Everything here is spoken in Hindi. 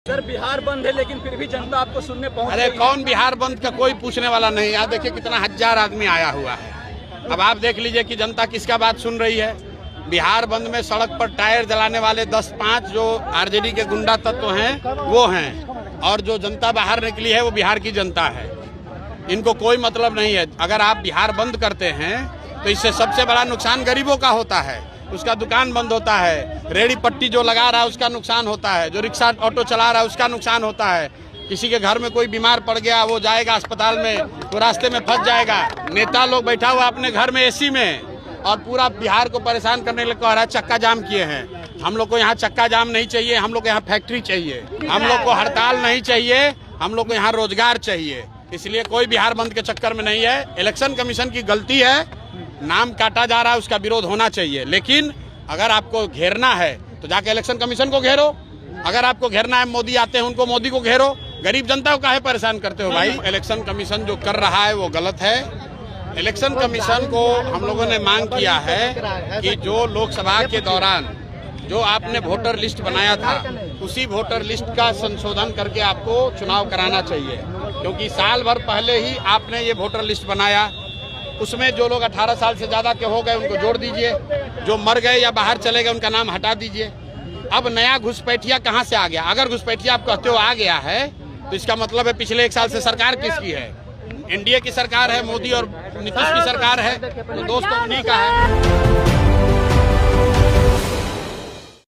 सर बिहार बंद है लेकिन फिर भी जनता आपको सुनने पहुंच अरे कौन बिहार बंद का कोई पूछने वाला नहीं। यहाँ देखिए कितना हजार आदमी आया हुआ है। अब आप देख लीजिए कि जनता किसका बात सुन रही है। बिहार बंद में सड़क पर टायर जलाने वाले 10-5 जो आरजेडी के गुंडा तत्व हैं वो हैं, और जो जनता बाहर निकली है वो बिहार की जनता है। इनको कोई मतलब नहीं है। अगर आप बिहार बंद करते हैं तो इससे सबसे बड़ा नुकसान गरीबों का होता है। उसका दुकान बंद होता है, रेहड़ी पट्टी जो लगा रहा है उसका नुकसान होता है, जो रिक्शा ऑटो चला रहा है उसका नुकसान होता है। किसी के घर में कोई बीमार पड़ गया, वो जाएगा अस्पताल में तो रास्ते में फंस जाएगा। नेता लोग बैठा हुआ अपने घर में एसी में और पूरा बिहार को परेशान करने के लिए कह रहा है चक्का जाम किए हैं। हम लोग को यहाँ चक्का जाम नहीं चाहिए, हम लोग को यहाँ फैक्ट्री चाहिए, हम लोग को हड़ताल नहीं चाहिए, हम लोग को यहाँ रोजगार चाहिए। इसलिए कोई बिहार बंद के चक्कर में नहीं है। इलेक्शन कमीशन की गलती है, नाम काटा जा रहा है, उसका विरोध होना चाहिए। लेकिन अगर आपको घेरना है तो जाके इलेक्शन कमीशन को घेरो। अगर आपको घेरना है मोदी आते हैं उनको मोदी को घेरो। गरीब जनता को काहे परेशान करते हो भाई। इलेक्शन कमीशन जो कर रहा है वो गलत है। इलेक्शन कमीशन को हम लोगों ने मांग किया है कि जो लोकसभा के दौरान जो आपने वोटर लिस्ट बनाया था उसी वोटर लिस्ट का संशोधन करके आपको चुनाव कराना चाहिए, क्योंकि साल भर पहले ही आपने ये वोटर लिस्ट बनाया। उसमें जो लोग 18 साल से ज़्यादा के हो गए उनको जोड़ दीजिए, जो मर गए या बाहर चले गए उनका नाम हटा दीजिए। अब नया घुसपैठिया कहाँ से आ गया? अगर घुसपैठिया आप कहते हो आ गया है तो इसका मतलब है पिछले 1 साल से सरकार किसकी है? एनडीए की सरकार है, मोदी और नीतीश की सरकार है। तो दोस्तों उन्हीं का है।